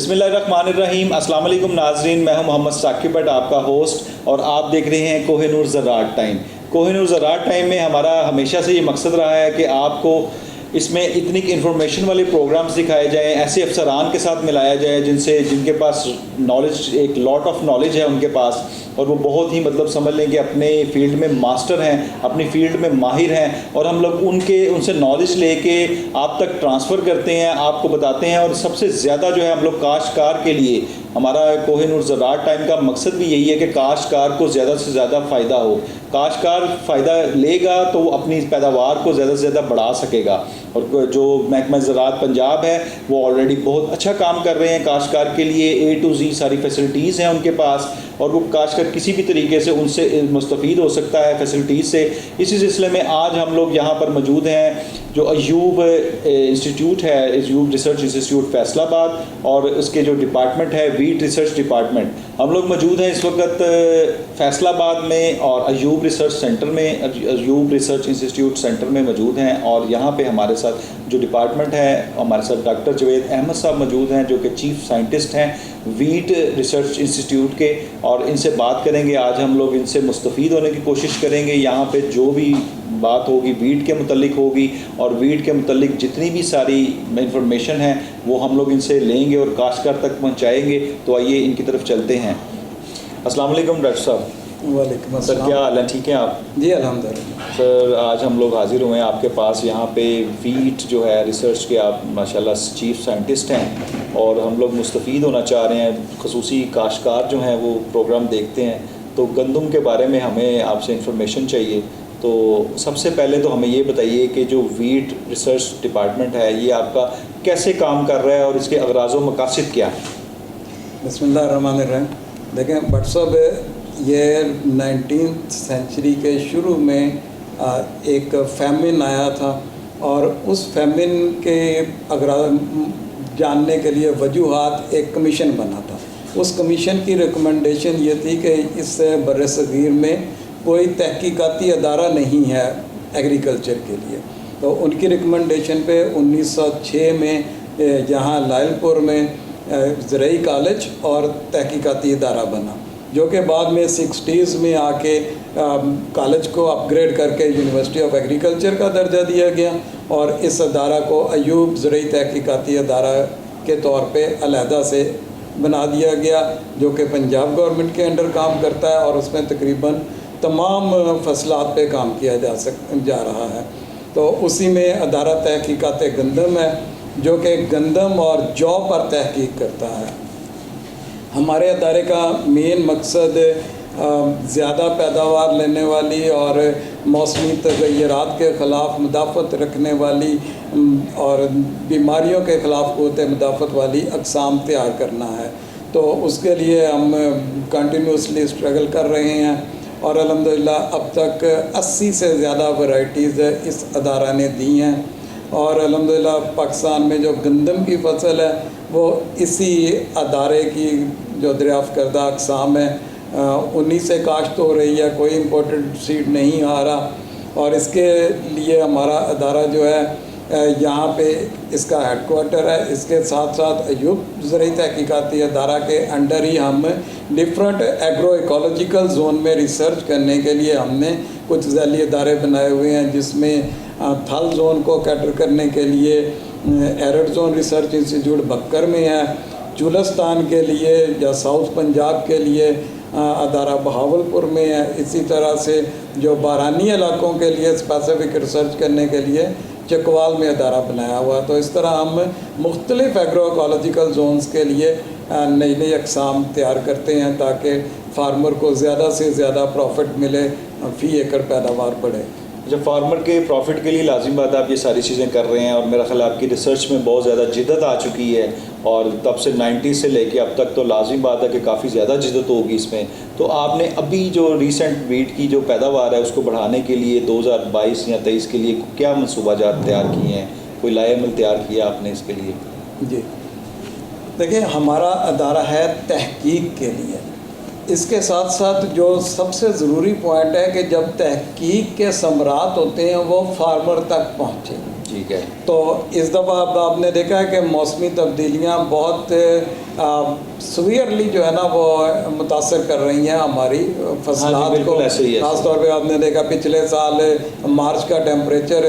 बिस्मिल्लाहिर्रहमानिर्रहीम। अस्सलाम वालेकुम नाजरीन, मैं हूं मोहम्मद साकिब भट्ट, आपका होस्ट, और आप देख रहे हैं कोहिनूर ज़राअत टाइम। कोहिनूर ज़राअत टाइम में हमारा हमेशा से ये मकसद रहा है कि आपको इसमें इतनी इन्फॉर्मेशन वाले प्रोग्राम्स दिखाए जाएँ, ऐसे अफसरान के साथ मिलाया जाए जिनके पास नॉलेज, एक लॉट ऑफ नॉलेज है उनके पास, और वो बहुत ही समझ लें कि अपने फील्ड में मास्टर हैं, अपनी फील्ड में माहिर हैं, और हम लोग उनसे नॉलेज लेके आप तक ट्रांसफ़र करते हैं, आपको बताते हैं। और सबसे ज़्यादा जो है हम लोग काश्तकार के लिए, हमारा कोहिनूर ज़राअत टाइम का मकसद भी यही है कि काश्तकार को ज़्यादा से ज़्यादा फ़ायदा हो। काश्तकार फ़ायदा लेगा तो वो अपनी पैदावार को ज़्यादा से ज़्यादा बढ़ा सकेगा। और जो महकमा ज़राअत पंजाब है वो ऑलरेडी बहुत अच्छा काम कर रहे हैं काश्तकार के लिए। A to Z सारी फैसिलिटीज़ हैं उनके पास, और वो काश्तकार किसी भी तरीके से उनसे मुस्तफ़ीद हो सकता है फैसिलिटीज़ से। इसी सिलसिले में आज हम लोग यहाँ पर मौजूद हैं, जो अयूब इंस्टीट्यूट है, अयूब रिसर्च इंस्टीट्यूट फैसलाबाद, और उसके जो डिपार्टमेंट है वीट रिसर्च डिपार्टमेंट। हम लोग मौजूद हैं इस वक्त फैसलाबाद में और अयूब रिसर्च सेंटर में, अयूब रिसर्च इंस्टीट्यूट सेंटर में मौजूद हैं। और यहाँ पे हमारे साथ जो डिपार्टमेंट है, हमारे साथ डॉक्टर जवेद अहमद साहब मौजूद हैं, जो कि चीफ साइंटिस्ट हैं वीट रिसर्च इंस्टीट्यूट के, और इनसे बात करेंगे। आज हम लोग इनसे मुस्तफ़ीद होने की कोशिश करेंगे। यहाँ पे जो भी बात होगी वीट के मुतल्लिक होगी, और वीट के मुतल्लिक जितनी भी सारी इंफॉर्मेशन है वो हम लोग इनसे लेंगे और काश्तकार तक पहुँचाएँगे। तो आइए इनकी तरफ चलते हैं। अस्सलाम वालेकुम डॉक्टर साहब। वालेकुम सर, क्या हाल है? ठीक हैं आप? जी अल्हम्दुलिल्लाह। सर, आज हम लोग हाज़िर हुए हैं आपके पास। यहाँ पे वीट जो है रिसर्च के आप माशाल्लाह चीफ साइंटिस्ट हैं, और हम लोग मुस्तफ़ीद होना चाह रहे हैं। ख़ुसूसी काश्तकार जो हैं वो प्रोग्राम देखते हैं, तो गंदम के बारे में हमें आपसे इंफॉर्मेशन चाहिए। तो सबसे पहले तो हमें ये बताइए कि जो वीट रिसर्च डिपार्टमेंट है ये आपका कैसे काम कर रहा है और इसके अगराज़ व मकासद क्या है? बिस्मिल्लाहिर्रहमानिर्रहीम। देखें भट्ट साहब, ये 19th सेंचुरी के शुरू में एक फैमिन आया था, और उस फैमिन के अगराज़ जानने के लिए वजूहात एक कमीशन बना था। उस कमीशन की रिकमेंडेशन ये थी कि इस बर्र-ए-सग़ीर में कोई तहकीकाती अदारा नहीं है एग्रीकल्चर के लिए। तो उनकी रिकमेंडेशन पे 1906 में यहाँ लायलपुर में ज़रई कॉलेज और तहकीकाती अदारा बना, जो कि बाद में 60s में आके कॉलेज को अपग्रेड करके यूनिवर्सिटी ऑफ एग्रीकल्चर का दर्जा दिया गया, और इस अदारा को अयूब ज़रई तहकीकाती अदारा के तौर पे अलहदा से बना दिया गया, जो कि पंजाब गवर्नमेंट के अंडर काम करता है, और उसमें तकरीबन तमाम फसलात पे काम किया जा रहा है। तो उसी में अदारा तहकीकात गंदम है, जो कि गंदम और जौ पर तहकीक करता है। हमारे अदारे का मेन मकसद ज़्यादा पैदावार लेने वाली और मौसमी तग़य्युरात के ख़िलाफ़ मुदाफ़त रखने वाली और बीमारियों के ख़िलाफ़ क़ुव्वत मुदाफ़त वाली अक़साम तैयार करना है। तो उसके लिए हम कंटिन्यूसली स्ट्रगल कर रहे हैं, और अल्हम्दुलिल्लाह अब तक 80 से ज़्यादा वैरायटीज़ इस अदारा ने दी हैं। और अल्हम्दुलिल्लाह पाकिस्तान में जो गंदम की फसल है वो इसी अदारे की जो दरियाफ़्त करदा अक़साम है उन्हीं से काश्त हो रही है, कोई इम्पोर्टेड सीड नहीं आ रहा। और इसके लिए हमारा अदारा जो है यहाँ पे इसका हेडक्वार्टर है। इसके साथ साथ अयूब ज़रई तहकीकाती अदारा के अंडर ही हम डिफरेंट एग्रो इकोलॉजिकल जोन में रिसर्च करने के लिए हमने कुछ ज़ैली अदारे बनाए हुए हैं, जिसमें थल जोन को कैटर करने के लिए arid zone research institute Bakkar में है, चुलस्तान के लिए या साउथ पंजाब के लिए अदारा बहावलपुर में है। इसी तरह से जो बारानी इलाकों के लिए स्पेसिफिक रिसर्च करने के लिए चकवाल में अदारा बनाया हुआ। तो इस तरह हम मुख्तलिफ़ एग्रो इकोलॉजिकल जोन्स के लिए नई नई अक़साम तैयार करते हैं, ताकि फार्मर को ज़्यादा से ज़्यादा प्रॉफिट मिले, फ़ी एकड़ पैदावार बढ़े। जब फार्मर के प्रॉफिट के लिए लाजिम बात आप ये सारी चीज़ें कर रहे हैं, और मेरा ख्याल आपकी रिसर्च में बहुत ज़्यादा जिद्दत आ चुकी है, और तब से 90 से लेके अब तक तो लाजिम बात है कि काफ़ी ज़्यादा जिद्दत होगी इसमें। तो आपने अभी जो रिसेंट वीट की जो पैदावार है उसको बढ़ाने के लिए 2022 या 23 के लिए क्या मनसूबाजात तैयार किए हैं? कोई लाएमल तैयार किया आपने इसके लिए? जी देखिए, हमारा अदारा है तहकीक के लिए। इसके साथ साथ जो सबसे ज़रूरी पॉइंट है कि जब तहकीक के समरात होते हैं वो फार्मर तक पहुँचे। ठीक है। तो इस दफ़ा अब आपने देखा है कि मौसमी तब्दीलियाँ बहुत सीवियरली जो है ना वो मुतासर कर रही हैं हमारी फसलात को। बिल्कुल ऐसे ही है। खास तौर पे आपने देखा पिछले साल मार्च का टेम्परेचर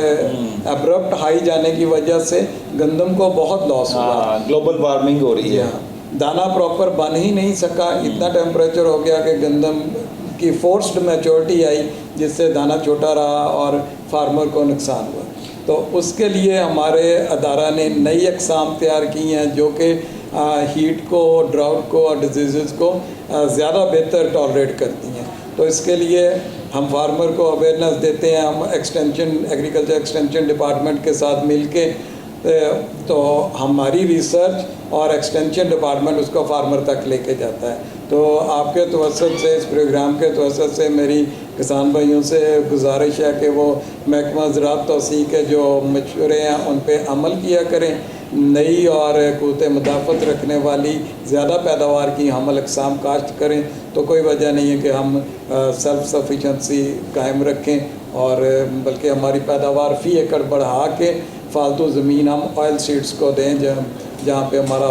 अब्रप्ट हाई जाने की वजह से गंदम को बहुत लॉस हुआ। ग्लोबल वार्मिंग हो रही है। दाना प्रॉपर बन ही नहीं सका, इतना टेम्परेचर हो गया कि गंदम की फोर्स्ड मैच्योरिटी आई, जिससे दाना छोटा रहा और फार्मर को नुकसान हुआ। तो उसके लिए हमारे अदारा ने नई अक़साम तैयार की हैं जो कि हीट को, ड्राउट को और डिजीज़ को ज़्यादा बेहतर टॉलरेट करती हैं। तो इसके लिए हम फार्मर को अवेयरनेस देते हैं। हम एग्रीकल्चर एक्सटेंशन डिपार्टमेंट के साथ मिल के तो हमारी रिसर्च और एक्सटेंशन डिपार्टमेंट उसको फार्मर तक लेके जाता है। तो आपके तवज्जुह से, इस प्रोग्राम के तवज्जुह से मेरी किसान भाइयों से गुजारिश है कि वो महकमा ज़राअत तौसीक़ के जो मशवरे हैं उन पे अमल किया करें। नई और क़ुव्वत मुदाफ़त रखने वाली ज़्यादा पैदावार की हमल अक़साम काश्त करें, तो कोई वजह नहीं है कि हम सेल्फ़ सफिशेंसी कायम रखें और बल्कि हमारी पैदावार फ़ी एकड़ बढ़ा के फालतू ज़मीन हम ऑयल सीड्स को दें जहाँ पे हमारा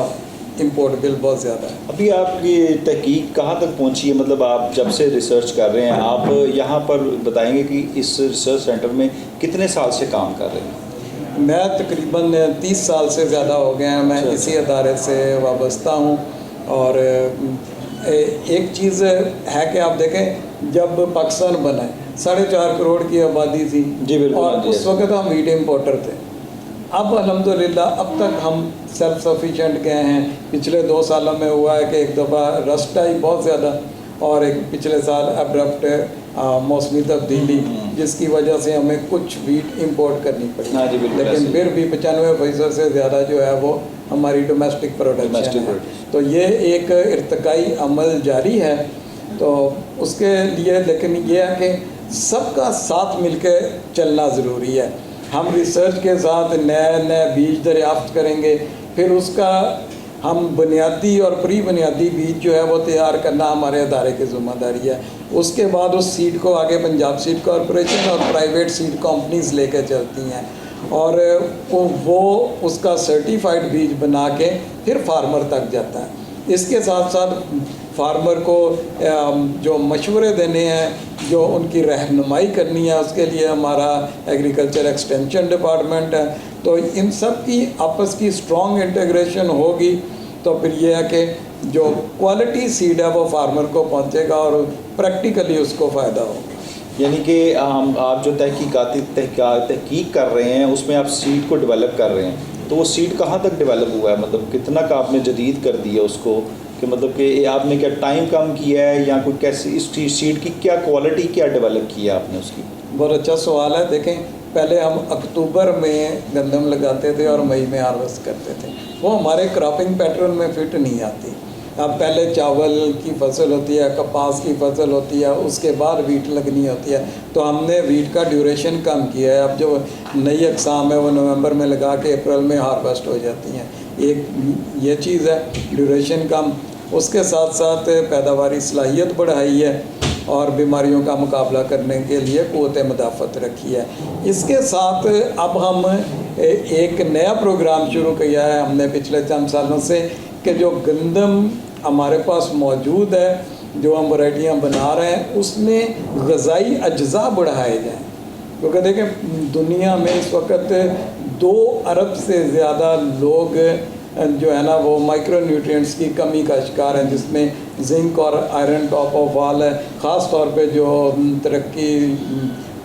इंपोर्ट बिल बहुत ज़्यादा है। अभी आपकी तहकीक कहाँ तक पहुँची है? मतलब आप जब से रिसर्च कर रहे हैं, आप यहाँ पर बताएंगे कि इस रिसर्च सेंटर में कितने साल से काम कर रहे हैं? मैं तकरीबन 30 साल से ज़्यादा हो गए हैं मैं इसी अदारे से वाबस्ता हूँ। और एक चीज़ है कि आप देखें, जब पाकिस्तान बना 4.5 करोड़ की आबादी थी जी बिल्कुल, और उस वक्त हम वीट इम्पोर्टर थे। अब अल्हम्दुलिल्लाह अब तक हम सेल्फ सफिशेंट गए हैं। पिछले 2 सालों में हुआ है कि एक दफ़ा रस्ट आई बहुत ज़्यादा और एक पिछले साल अब्रप्ट मौसमी तब्दीली जिसकी वजह से हमें कुछ वीट इंपोर्ट करनी पड़ी। लेकिन फिर भी 95% से ज़्यादा जो है वो हमारी डोमेस्टिक प्रोडक्शन है। तो ये एक इर्तिकाई अमल जारी है। तो उसके लिए लेकिन ये है कि सबका साथ मिलकर चलना ज़रूरी है। हम रिसर्च के साथ नए बीज दरियाफ्त करेंगे, फिर उसका हम बुनियादी और प्री बुनियादी बीज जो है वो तैयार करना हमारे अदारे की ज़िम्मेदारी है। उसके बाद उस सीड को आगे पंजाब सीड कॉरपोरेशन और प्राइवेट सीड कंपनीज़ लेके चलती हैं और वो उसका सर्टिफाइड बीज बना के फिर फार्मर तक जाता है। इसके साथ साथ फार्मर को जो मशवरे देने हैं, जो उनकी रहनुमाई करनी है, उसके लिए हमारा एग्रीकल्चर एक्सटेंशन डिपार्टमेंट है। तो इन सब की आपस की स्ट्रॉन्ग इंटीग्रेशन होगी तो फिर ये है कि जो क्वालिटी सीड है वो फार्मर को पहुंचेगा और प्रैक्टिकली उसको फ़ायदा होगा। यानी कि आप जो तहकीक कर रहे हैं उसमें आप सीड को डेवलप कर रहे हैं, तो वो सीड कहाँ तक डेवलप हुआ है? मतलब कितना का आपने जदीद कर दिया उसको, कि मतलब कि आपने क्या टाइम कम किया है या कोई कैसी इस सीड की क्या क्वालिटी क्या डेवलप किया आपने उसकी? बहुत अच्छा सवाल है। देखें, पहले हम अक्टूबर में गंदम लगाते थे और मई में हार्वेस्ट करते थे। वो हमारे क्रॉपिंग पैटर्न में फिट नहीं आती। अब पहले चावल की फसल होती है, कपास की फसल होती है, उसके बाद वीट लगनी होती है। तो हमने वीट का ड्यूरेशन कम किया है। अब जो नई अक़साम है वो नवंबर में लगा के अप्रैल में हार्वेस्ट हो जाती हैं। एक ये चीज़ है, ड्यूरेशन कम। उसके साथ साथ पैदावारी सलाहियत बढ़ाई है और बीमारियों का मुकाबला करने के लिए क़ुव्वत मुदाफ़त रखी है। इसके साथ अब हम एक नया प्रोग्राम शुरू किया है हमने पिछले चंद सालों से कि जो गंदम हमारे पास मौजूद है, जो हम वैरायटियाँ बना रहे हैं, उसमें ग़ज़ाई अज्जा बढ़ाए जाएँ। क्योंकि देखें, दुनिया में इस वक्त 2 अरब से ज़्यादा लोग जो है ना वो माइक्रो न्यूट्रिएंट्स की कमी का शिकार है, जिसमें जिंक और आयरन टॉप ऑफ ऑल है। ख़ास तौर पे जो तरक्की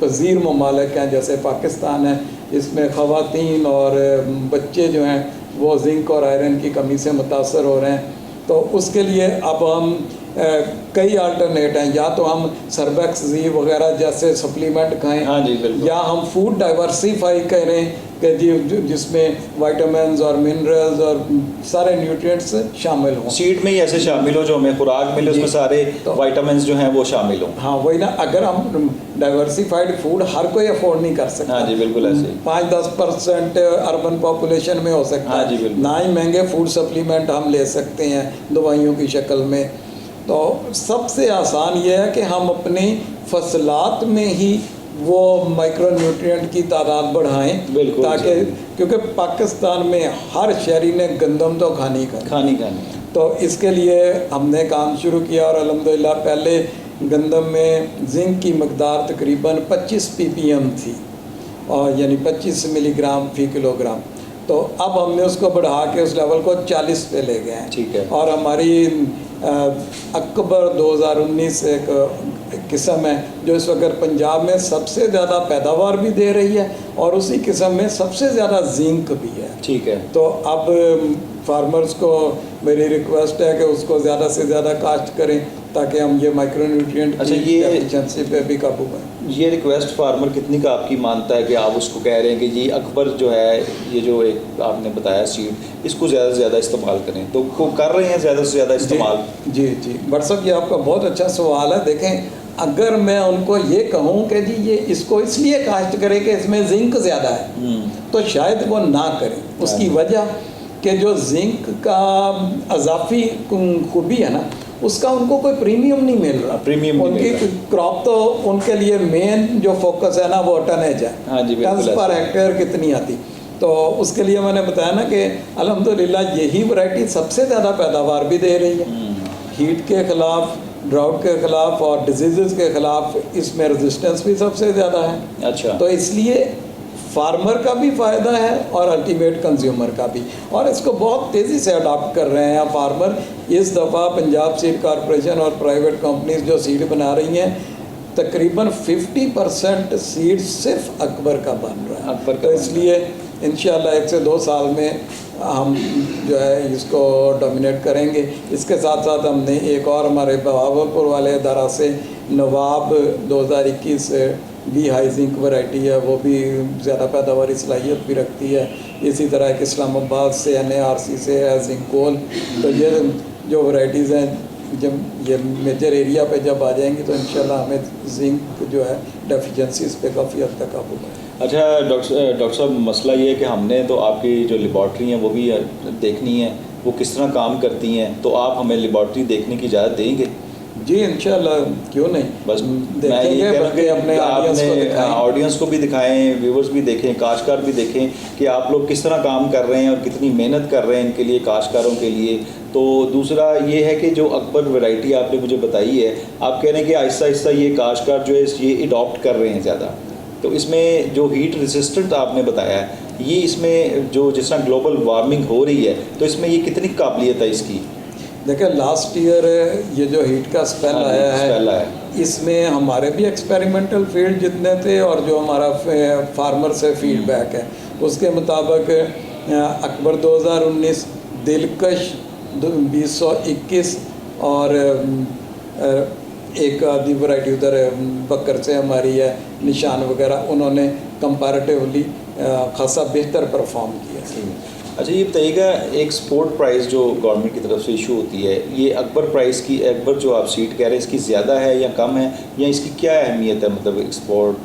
पजीर ममालिक हैं जैसे पाकिस्तान है, इसमें ख़वातीन और बच्चे जो हैं वो जिंक और आयरन की कमी से मुतासर हो रहे हैं। तो उसके लिए अब हम कई अल्टरनेट हैं, या तो हम सर्बेक्स जी वगैरह जैसे सप्लीमेंट खाएं, हाँ जी बिल्कुल, या हम फूड डाइवर्सिफाई करें कि जिसमें विटामिन्स और मिनरल्स और सारे न्यूट्रिएंट्स शामिल हों। सीड में ही ऐसे शामिल हो जो हमें खुराक मिले, उसमें सारे विटामिन्स जो हैं वो शामिल हों। हाँ वही ना, अगर हम डाइवर्सिफाइड फूड हर कोई अफोर्ड नहीं कर सकता। हाँ जी बिल्कुल, ऐसे 5-10% अर्बन पॉपुलेशन में हो सकता हाँ जी है। बिल्कुल, ना ही महंगे फूड सप्लीमेंट हम ले सकते हैं दवाइयों की शक्ल में। तो सबसे आसान ये है कि हम अपनी फसलात में ही वो माइक्रो न्यूट्रिएंट की तादाद बढ़ाएं, बिल्कुल ताकि सही। क्योंकि पाकिस्तान में हर शहरी ने गंदम तो खानी खानी तो इसके लिए हमने काम शुरू किया और अल्हम्दुलिल्लाह पहले गंदम में जिंक की मकदार तकरीबन 25 ppm थी, और यानी 25 मिलीग्राम फी किलोग्राम। तो अब हमने उसको बढ़ा के उस लेवल को 40 पे ले गए हैं। ठीक है। और हमारी अकबर 2019 एक किस्म है जो इस वक्त पंजाब में सबसे ज़्यादा पैदावार भी दे रही है और उसी किस्म में सबसे ज़्यादा जिंक भी है। ठीक है। तो अब फार्मर्स को मेरी रिक्वेस्ट है कि उसको ज़्यादा से ज़्यादा काश्त करें ताकि हम ये माइक्रोन्यूट्रिएंट अच्छा, की ये एफिशिएंसी पे भी काबू पाएं। ये रिक्वेस्ट फार्मर कितनी का आपकी मानता है कि आप उसको कह रहे हैं कि जी अकबर जो है, ये जो एक आपने बताया सीड, इसको ज़्यादा से ज़्यादा इस्तेमाल करें, तो को कर रहे हैं ज़्यादा से ज़्यादा इस्तेमाल? जी जी बट साहब, ये आपका बहुत अच्छा सवाल है। देखें, अगर मैं उनको ये कहूँ कि जी ये इसको इसलिए काश्त करें कि इसमें जिंक ज़्यादा है, तो शायद वो ना करें। उसकी वजह कि जो जिंक का अजाफी खूबी है ना, उसका उनको कोई प्रीमियम नहीं मिल रहा। प्रीमियम उनकी क्रॉप तो उनके लिए मेन जो फोकस है ना वो टनेज है। हाँ जी, टन्स पर हेक्टेयर कितनी आती, तो उसके लिए मैंने बताया ना कि अल्हम्दुलिल्लाह यही वैरायटी सबसे ज़्यादा पैदावार भी दे रही है। हीट के ख़िलाफ़, ड्राउट के ख़िलाफ़ और डिजीज़ के ख़िलाफ़ इसमें रेजिस्टेंस भी सबसे ज़्यादा है। अच्छा। तो इसलिए फार्मर का भी फ़ायदा है और अल्टीमेट कंज्यूमर का भी, और इसको बहुत तेज़ी से अडॉप्ट कर रहे हैं फार्मर। इस दफ़ा पंजाब सीड कॉरपोरेशन और प्राइवेट कंपनीज जो सीड बना रही हैं, तकरीबन 50% सीड सिर्फ अकबर का बन रहा है। अकबर का तो इसलिए इंशाल्लाह 1 से 2 साल में हम जो है इसको डोमिनेट करेंगे। इसके साथ साथ हमने एक और हमारे बहावलपुर वाले इदारा से नवाब 2021 भी हाई जिंक वैरायटी है, वो भी ज़्यादा पैदावारी सलाहियत भी रखती है। इसी तरह एक इस्लामाबाद से NARC से है जिंकोल। तो ये जो वैरायटीज़ हैं, जब ये मेजर एरिया पे जब आ जाएंगी तो इंशाल्लाह हमें जिंक जो है डेफिशिएंसी इस पर काफ़ी हद तक काबू पाएंगे। अच्छा डॉक्टर साहब, मसला ये है कि हमने तो आपकी जो लेबॉर्ट्री हैं वो भी देखनी है, वो किस तरह काम करती हैं, तो आप हमें लेबॉर्ट्री देखने की इजाज़त देंगे? जी इंशाल्लाह, क्यों नहीं। बस देखेंगे, बल्कि अपने ऑडियंस को भी दिखाएं, व्यूवर्स भी देखें, काश्तकार भी देखें कि आप लोग किस तरह काम कर रहे हैं और कितनी मेहनत कर रहे हैं इनके लिए, काश्तकारों के लिए। तो दूसरा ये है कि जो अकबर वैरायटी आपने मुझे बताई है, आप कह रहे हैं कि आहिस्ता आहिस्ता ये काश्तकार जो है ये अडॉप्ट कर रहे हैं ज़्यादा। तो इसमें जो हीट रेजिस्टेंट आपने बताया है, ये इसमें जो जिस तरह ग्लोबल वार्मिंग हो रही है, तो इसमें ये कितनी काबिलियत है इसकी? देखिए, लास्ट ईयर ये जो हीट का स्पेल आया है, इसमें हमारे भी एक्सपेरिमेंटल फील्ड जितने थे और जो हमारा फार्मर से फीडबैक है उसके मुताबिक अकबर 2019, दिलकश 2021 और एक आदि वैरायटी उधर बकर से हमारी है निशान वगैरह, उन्होंने कंपैरेटिवली खासा बेहतर परफॉर्म किया। अच्छा, ये बताइएगा, एक सपोर्ट प्राइस जो गवर्नमेंट की तरफ से इशू होती है, ये अकबर प्राइस की, अकबर जो आप सीट कह रहे हैं, इसकी ज़्यादा है या कम है, या इसकी क्या अहमियत है? मतलब सपोर्ट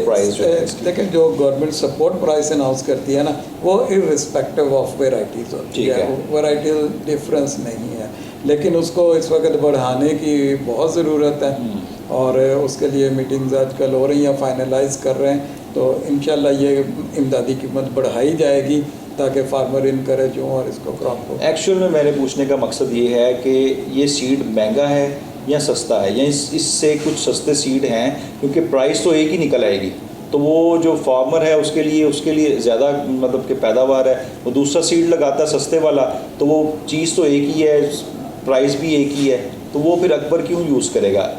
प्राइस जो है, लेकिन जो गवर्नमेंट सपोर्ट प्राइस अनाउंस करती है ना, वो इररिस्पेक्टिव ऑफ वेराइटीज़ होती है, वेराइटी डिफरेंस नहीं है, लेकिन उसको इस वक्त बढ़ाने की बहुत ज़रूरत है और उसके लिए मीटिंग्स आजकल हो रही हैं, फाइनलाइज कर रहे हैं। तो इंशाल्लाह ये इमदादी कीमत बढ़ाई जाएगी ताकि फार्मर इनकरेज हों और इसको क्रॉप को। एक्चुअल में मेरे पूछने का मकसद ये है कि ये सीड महंगा है या सस्ता है, या इससे कुछ सस्ते सीड हैं, क्योंकि प्राइस तो एक ही निकल आएगी, तो वो जो फार्मर है उसके लिए ज़्यादा मतलब कि पैदावार है, वो दूसरा सीड लगाता है सस्ते वाला, तो वो चीज़ तो एक ही है, प्राइस भी एक ही है, तो वो फिर अकबर क्यों यूज़ करेगा?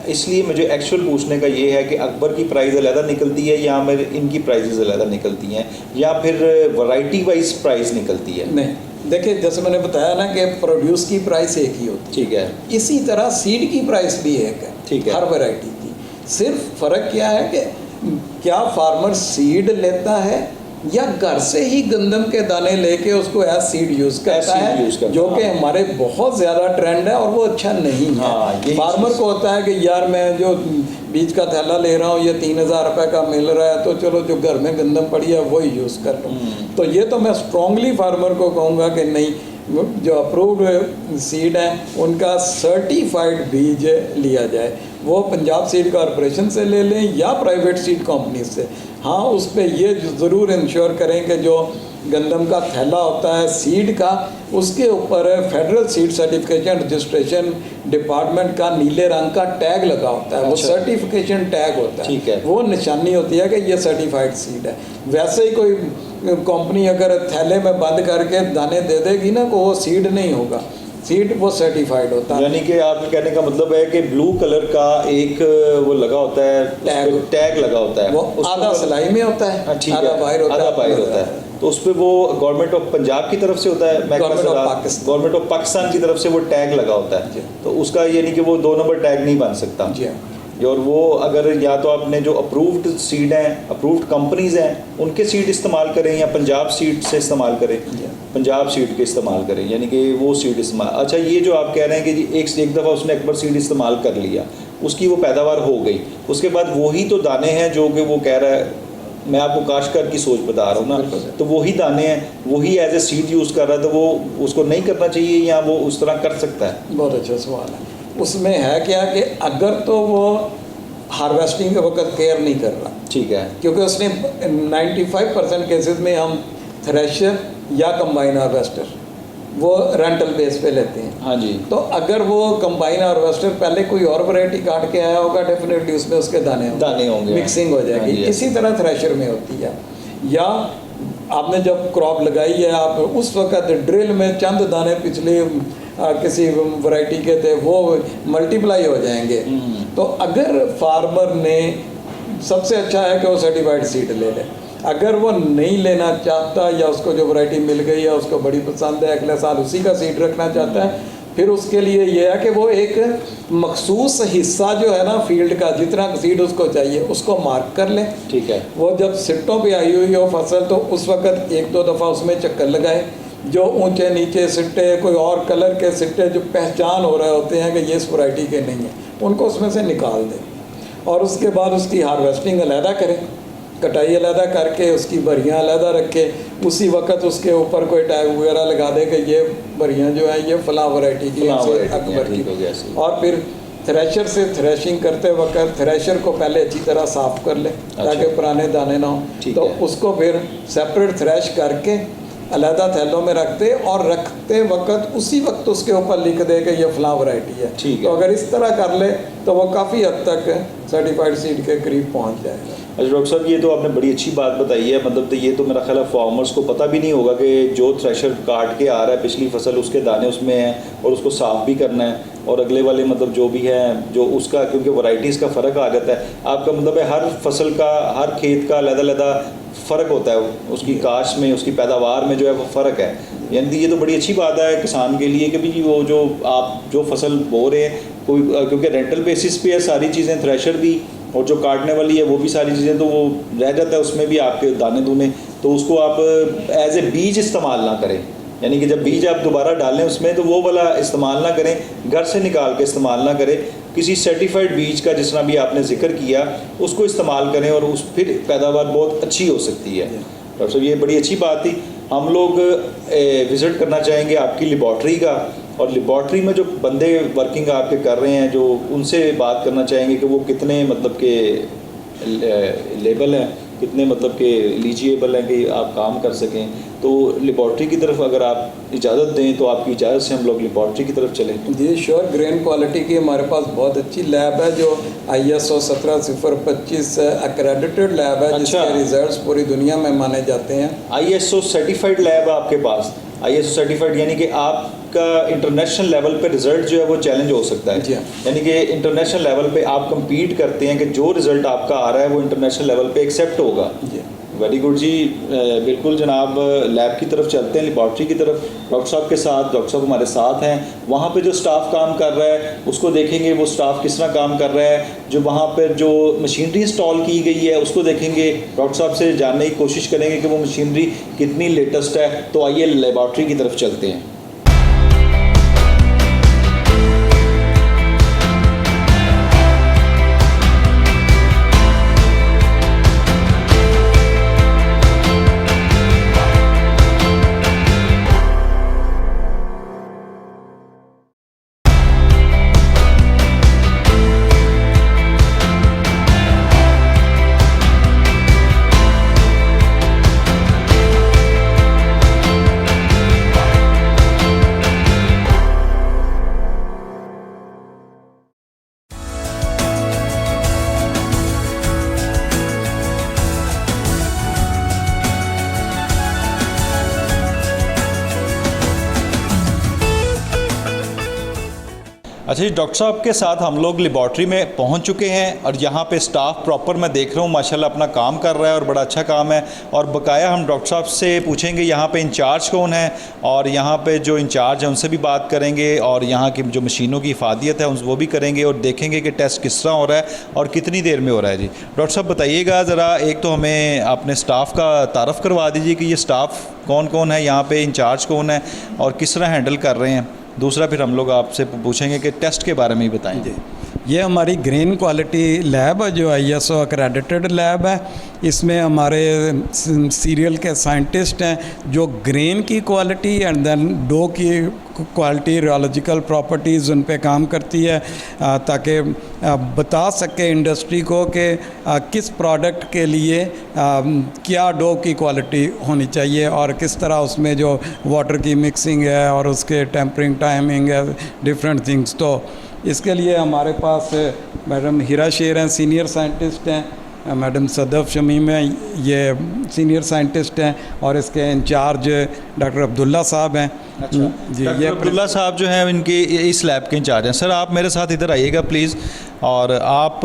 इसलिए मुझे एक्चुअल पूछने का ये है कि अकबर की प्राइस अलग निकलती है या फिर इनकी प्राइसेस अलग निकलती हैं, या फिर वैरायटी वाइज प्राइस निकलती है? नहीं, देखिए, जैसे मैंने बताया ना कि प्रोड्यूस की प्राइस एक ही होती है। ठीक है। इसी तरह सीड की प्राइस भी एक है। ठीक है। हर वैरायटी की सिर्फ फ़र्क क्या है कि क्या फार्मर सीड लेता है या घर से ही गंदम के दाने लेके उसको एज सीड यूज़ करता है, जो कि हमारे बहुत ज़्यादा ट्रेंड है और वो अच्छा नहीं है। फार्मर को होता है कि यार मैं जो बीज का थैला ले रहा हूँ ये 3000 रुपये का मिल रहा है, तो चलो जो घर में गंदम पड़ी है वही यूज़ कर लूँ। तो ये तो मैं स्ट्रॉन्गली फार्मर को कहूँगा कि नहीं, जो अप्रूव्ड सीड हैं उनका सर्टिफाइड बीज लिया जाए। वो पंजाब सीड कॉरपोरेशन से ले लें या प्राइवेट सीड कंपनी से। हाँ, उस पर ये ज़रूर इंश्योर करें कि जो गंदम का थैला होता है सीड का, उसके ऊपर federal seed certification registration department का नीले रंग का टैग लगा होता है। वो सर्टिफिकेशन टैग होता है, वो निशानी होती है कि ये सर्टिफाइड सीड है। वैसे ही कोई कंपनी अगर थैले में बंद करके दाने दे देगी ना, तो वो सीड नहीं होगा, सीड वो सर्टिफाइड होता है। यानी कि आपके कहने का मतलब है कि ब्लू कलर का एक वो लगा होता है, टैग लगा होता है, वो आधा सिलाई में होता है, आधा बाहर होता है। तो उस पर वो गवर्नमेंट ऑफ पंजाब की तरफ से होता है, गवर्नमेंट ऑफ पाकिस्तान की तरफ से वो टैग लगा होता है। तो उसका यानी कि वो 2 नंबर टैग नहीं बन सकता। और वो अगर या तो आपने जो अप्रूव्ड सीड हैं, अप्रूव्ड कंपनीज हैं, उनके सीड इस्तेमाल करें या पंजाब सीड से इस्तेमाल करें, पंजाब सीड के इस्तेमाल करें, यानी कि वो सीड इस्तेमाल। अच्छा, ये जो आप कह रहे हैं कि जी एक दफ़ा उसने अकबर सीड इस्तेमाल कर लिया, उसकी वो पैदावार हो गई, उसके बाद वही तो दाने हैं जो कि वो कह रहा है, मैं आपको काश्तकार की सोच बता रहा हूँ ना, तो वही दाने हैं, वही एज ए सीड यूज़ कर रहा है, तो वो उसको नहीं करना चाहिए या वो उस तरह कर सकता है? बहुत अच्छा सवाल है। उसमें है क्या कि अगर तो वो हार्वेस्टिंग के वक्त केयर नहीं कर रहा, ठीक है, क्योंकि उसने 95% केसेस में हम थ्रेशर या कंबाइन हार्वेस्टर वो रेंटल बेस पे लेते हैं। हाँ जी। तो अगर वो कंबाइन हार्वेस्टर पहले कोई और वैरायटी काट के आया होगा, डेफिनेटली उसमें उसके दाने होंगे, मिक्सिंग हो जाएगी। इसी तरह थ्रेशर में होती है। या आपने जब क्रॉप लगाई है, आप उस वक्त ड्रिल में चंद दाने पिछले किसी वैरायटी के थे, वो मल्टीप्लाई हो जाएंगे। तो अगर फार्मर ने, सबसे अच्छा है कि वो सर्टिफाइड सीड ले ले। अगर वो नहीं लेना चाहता या उसको जो वैरायटी मिल गई है उसको बड़ी पसंद है, अगले साल उसी का सीड रखना चाहता है, फिर उसके लिए ये है कि वो एक मखसूस हिस्सा जो है ना फील्ड का, जितना सीड उसको चाहिए उसको मार्क कर ले। ठीक है। वो जब सिट्टों पे आई हुई हो फसल, तो उस वक्त 1-2 दफ़ा उसमें चक्कर लगाए। जो ऊंचे नीचे सिट्टे, कोई और कलर के सिट्टे जो पहचान हो रहे होते हैं कि ये इस वैरायटी के नहीं हैं, उनको उसमें से निकाल दें। और उसके बाद उसकी हार्वेस्टिंग अलहदा करें, कटाई अलहदा करके उसकी बरियाँ अलहदा रखे। उसी वक्त उसके ऊपर कोई टैग वगैरह लगा दे कि ये बरियाँ जो है ये फलां वैरायटी की, अकबर की। और फिर थ्रेशर से थ्रेशिंग करते वक्त थ्रेशर को पहले अच्छी तरह साफ़ कर ले ताकि पुराने दाने ना हो। तो उसको फिर सेपरेट थ्रेश करके अलहदा थैलों में रखते, और रखते वक्त उसी वक्त उसके ऊपर लिख दे कि ये फलां वैरायटी है। तो अगर इस तरह कर ले तो वो काफ़ी हद तक सर्टिफाइड सीड के करीब पहुंच जाएगा। अच्छा डॉक्टर साहब, ये तो आपने बड़ी अच्छी बात बताई है। मतलब तो ये तो मेरा ख्याल है फार्मर्स को पता भी नहीं होगा कि जो थ्रेशर काट के आ रहा है पिछली फसल, उसके दाने उसमें हैं और उसको साफ़ भी करना है, और अगले वाले मतलब जो भी है जो उसका, क्योंकि वैरायटीज़ का फ़र्क आ जाता है। आपका मतलब है हर फसल का, हर खेत का अलग-अलग फ़र्क होता है, उसकी काश्त में, उसकी पैदावार में जो है वो फ़र्क है। यानी ये तो बड़ी अच्छी बात है किसान के लिए कि भी वो जो आप जो फसल बो रहे हैं, कोई क्योंकि रेंटल बेसिस पे है सारी चीज़ें, थ्रेशर भी और जो काटने वाली है वो भी सारी चीज़ें, तो वो रह जाता है उसमें भी आपके दाने दूने, तो उसको आप एज ए बीज इस्तेमाल ना करें। यानी कि जब बीज आप दोबारा डालें उसमें, तो वो वाला इस्तेमाल ना करें, घर से निकाल के इस्तेमाल ना करें, किसी सर्टिफाइड बीज का जिस तरह भी आपने जिक्र किया उसको इस्तेमाल करें, और उस फिर पैदावार बहुत अच्छी हो सकती है। डॉक्टर साहब, ये बड़ी अच्छी बात थी। हम लोग विज़िट करना चाहेंगे आपकी लेबॉर्ट्री का, और लेबॉर्ट्री में जो बंदे वर्किंग आपके कर रहे हैं, जो उनसे बात करना चाहेंगे कि वो कितने मतलब के लेबल हैं, कितने मतलब के एलिजिबल हैं कि आप काम कर सकें। तो लेबॉर्ट्री की तरफ अगर आप इजाज़त दें तो आपकी इजाज़त से हम लोग लेबॉर्ट्री की तरफ चलें। जी श्योर। ग्रेन क्वालिटी की हमारे पास बहुत अच्छी लैब है जो ISO 17025 एक्रेडिटेड लैब है। जिसके रिजल्ट्स पूरी दुनिया में माने जाते हैं। ISO सर्टिफाइड लैब है आपके पास? ISO सर्टिफाइड यानी कि आपका इंटरनेशनल लेवल पे रिज़ल्ट जो है वो चैलेंज हो सकता है। यानी कि इंटरनेशनल लेवल पे आप कम्पीट करते हैं कि जो रिज़ल्ट आपका आ रहा है वो इंटरनेशनल लेवल पे एक्सेप्ट होगा। वेरी गुड जी। बिल्कुल जनाब, लैब की तरफ चलते हैं, लेबॉर्ट्री की तरफ। डॉक्टर साहब के साथ, डॉक्टर साहब हमारे साथ हैं। वहाँ पे जो स्टाफ काम कर रहा है उसको देखेंगे, वो स्टाफ किस तरह काम कर रहा है। जो वहाँ पर जो मशीनरी इंस्टॉल की गई है उसको देखेंगे, डॉक्टर साहब से जानने की कोशिश करेंगे कि वो मशीनरी कितनी लेटेस्ट है। तो आइए लेबॉर्ट्री की तरफ चलते हैं। अच्छा जी, डॉक्टर साहब के साथ हम लोग लेबॉर्ट्री में पहुंच चुके हैं और यहाँ पे स्टाफ प्रॉपर मैं देख रहा हूँ माशाल्लाह अपना काम कर रहा है और बड़ा अच्छा काम है। और बकाया हम डॉक्टर साहब से पूछेंगे यहाँ पे इंचार्ज कौन है और यहाँ पे जो इंचार्ज है उनसे भी बात करेंगे और यहाँ की जो मशीनों की इफादियत है वो भी करेंगे और देखेंगे कि टेस्ट किस तरह हो रहा है और कितनी देर में हो रहा है। जी डॉक्टर साहब बताइएगा ज़रा, एक तो हमें अपने स्टाफ का तारफ़ करवा दीजिए कि ये स्टाफ कौन कौन है, यहाँ पे इंचार्ज कौन है और किस तरह हैंडल कर रहे हैं। दूसरा फिर हम लोग आपसे पूछेंगे कि टेस्ट के बारे में ही बताएंगे। ये हमारी ग्रीन क्वालिटी लैब है जो ISO अक्रेडिटेड लैब है। इसमें हमारे सीरियल के साइंटिस्ट हैं जो ग्रेन की क्वालिटी एंड देन डो की क्वालिटी, रियोलॉजिकल प्रॉपर्टीज़ उन पे काम करती है ताकि बता सके इंडस्ट्री को कि किस प्रोडक्ट के लिए क्या डो की क्वालिटी होनी चाहिए और किस तरह उसमें जो वाटर की मिक्सिंग है और उसके टेम्परिंग टाइमिंग है, डिफरेंट थिंग्स। तो इसके लिए हमारे पास मैडम हीरा शेर हैं, सीनियर साइंटिस्ट हैं, मैडम सदफ शमीम है, ये सीनियर साइंटिस्ट हैं और इसके इंचार्ज डॉक्टर अब्दुल्ला साहब हैं। अच्छा जी, ये अब्दुल्ला साहब जो हैं इनके इस लैब के इंचार्ज हैं। सर आप मेरे साथ इधर आइएगा प्लीज़। और आप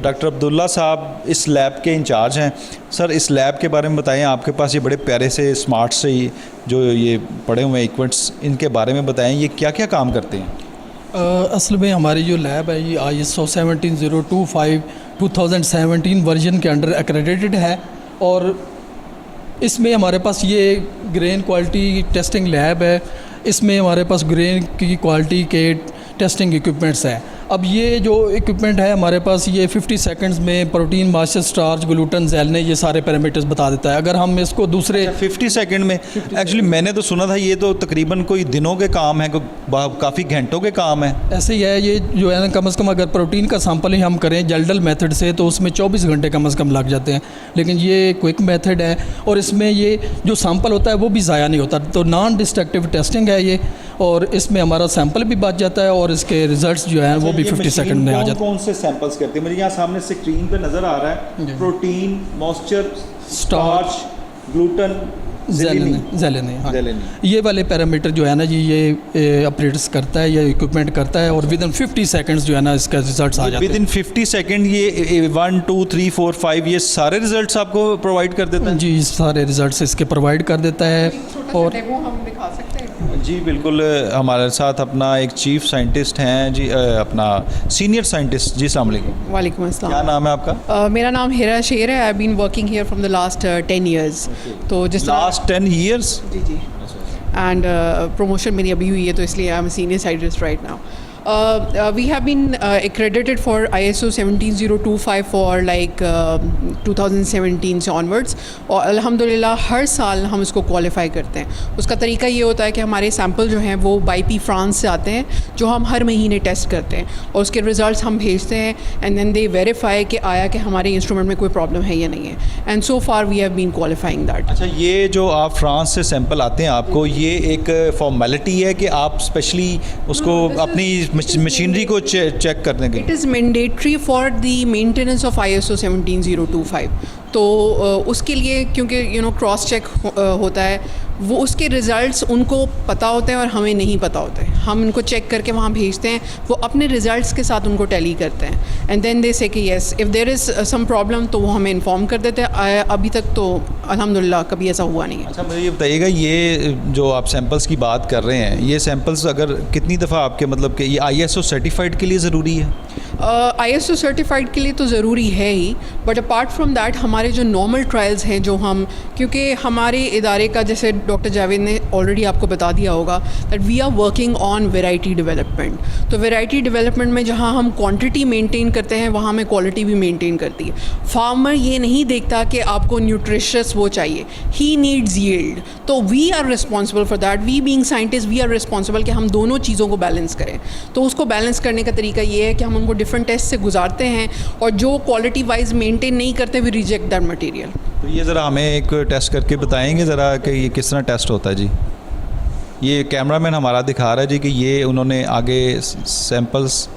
डॉक्टर अब्दुल्ला साहब इस लैब के इंचार्ज हैं। सर इस लैब के बारे में बताएं, आपके पास ये बड़े प्यारे से स्मार्ट से जो ये पड़े हुए इक्विपमेंट्स, इनके बारे में बताएं, ये क्या क्या काम करते हैं। असल में हमारी जो लैब है ये ISO 17025 2017 वर्जन के अंडर एक्रेडिटेड है और इसमें हमारे पास ये ग्रेन क्वालिटी टेस्टिंग लैब है। इसमें हमारे पास ग्रेन की क्वालिटी के टेस्टिंग इक्विपमेंट्स हैं। अब ये जो इक्विपमेंट है हमारे पास ये 50 सेकंड्स में प्रोटीन, मॉइस्चर, स्टार्च, ग्लूटेन, ज़ैलने ये सारे पैरामीटर्स बता देता है। अगर हम इसको दूसरे 50 सेकंड में, एक्चुअली मैंने तो सुना था ये तो तकरीबन कोई दिनों के काम है, काफ़ी घंटों के काम है। ऐसे ही है, ये जो है ना कम से कम अगर प्रोटीन का सैंपल ही हम करें जेल्डल मेथड से तो उसमें 24 घंटे कम से कम लग जाते हैं। लेकिन ये क्विक मेथड है और इसमें ये जो सैंपल होता है वो भी ज़ाया नहीं होता, तो नॉन डिस्ट्रक्टिव टेस्टिंग है ये। और इसमें हमारा सैंपल भी बच जाता है और इसके रिजल्ट्स जो हैं वो भी 50 सेकंड में आ जाते हैं। कौन से सैंपल्स करते हैं? मुझे यहाँ सामने स्क्रीन पे नज़र आ रहा है प्रोटीन, मॉइस्चर, स्टार्च, ग्लूटेन, ज़ैलने, हाँ। ये वाले पैरामीटर जो है ना जी ये ऑपरेट्स करता है, ये इक्विपमेंट करता है और विद इन 50 सेकंड्स जो है ना इसका रिजल्ट्स आ जाते हैं। विद इन 50 सेकंड ये 1 2 3 4 5 ये सारे रिजल्ट्स आपको प्रोवाइड कर देता है? जी सारे रिजल्ट्स इसके प्रोवाइड कर देता है। और डेमो हम दिखा सकते हैं? जी बिल्कुल, हमारे साथ अपना एक चीफ साइंटिस्ट हैं जी, अपना सीनियर साइंटिस्ट। जी अस्सलाम वालेकुम। वालेकुम अस्सलाम। क्या नाम है आपका? मेरा नाम हीरा शेर है। I been working here from the last 10 years. तो जिस लास्ट 10 ईयर्स? जी जी। एंड प्रमोशन मेरी अभी हुई है तो इसलिए I am senior scientist right now. We have been accredited for ISO 17025 for like 2017 से onwards और अल्हम्दुलिल्लाह हर साल हम इसको क्वालिफाई करते हैं. उसका तरीका ये होता है कि हमारे सैम्पल जो हैं वो बाईपी फ्रांस से आते हैं जो हम हर महीने टेस्ट करते हैं और उसके रिज़ल्ट्स हम भेजते हैं एंड देन दे वेरीफाई कि आया कि हमारे इंस्ट्रूमेंट में कोई प्रॉब्लम है या नहीं है. And so far we have been qualifying that. अच्छा, ये जो आप फ्रांस से सैंपल आते हैं आपको, ये एक फॉर्मेलिटी है कि आप स्पेशली उसको अपनी मशीनरी को चेक करने के? It is mandatory for the maintenance of ISO 17025. तो उसके लिए क्योंकि क्रॉस चेक होता है, वो उसके रिज़ल्ट्स उनको पता होते हैं और हमें नहीं पता होते. हम उनको चेक करके वहाँ भेजते हैं, वो अपने रिज़ल्ट्स के साथ उनको टैली करते हैं एंड देन दे से कि yes if there is some problem तो वो हमें इन्फॉर्म कर देते हैं. अभी तक तो अल्हम्दुलिल्लाह कभी ऐसा हुआ नहीं है. अच्छा, मुझे ये बताइएगा, ये जो आप सैंपल्स की बात कर रहे हैं, ये सैंपल्स अगर कितनी दफ़ा आपके मतलब कि ये ISO सर्टिफाइड के लिए ज़रूरी है? ISO सर्टिफाइड के लिए तो ज़रूरी है ही, बट अपार्ट फ्रॉम दैट हमारे जो नॉर्मल ट्रायल्स हैं जो हम, क्योंकि हमारे इदारे का जैसे डॉक्टर जावेद ने ऑलरेडी आपको बता दिया होगा that we are working on variety development. तो वेराइटी डेवलपमेंट में जहाँ हम क्वांटिटी मेंटेन करते हैं वहाँ हमें क्वालिटी भी मेंटेन करती है. फार्मर ये नहीं देखता कि आपको न्यूट्रिशियस वो चाहिए, ही नीड्स यील्ड. तो we are responsible for that. We being scientist we are responsible कि हम दोनों चीज़ों को बैलेंस करें. तो उसको बैलेंस करने का तरीका ये है कि हम उनको डिफरेंट टेस्ट से गुजारते हैं और जो क्वालिटी वाइज मेंटेन नहीं करते वी रिजेक्ट दैट मटेरियल. तो ये ज़रा हमें एक टेस्ट करके बताएंगे ज़रा कि ये किस तरह टेस्ट होता है जी? ये कैमरामैन हमारा दिखा रहा है जी कि ये उन्होंने आगे सैंपल्स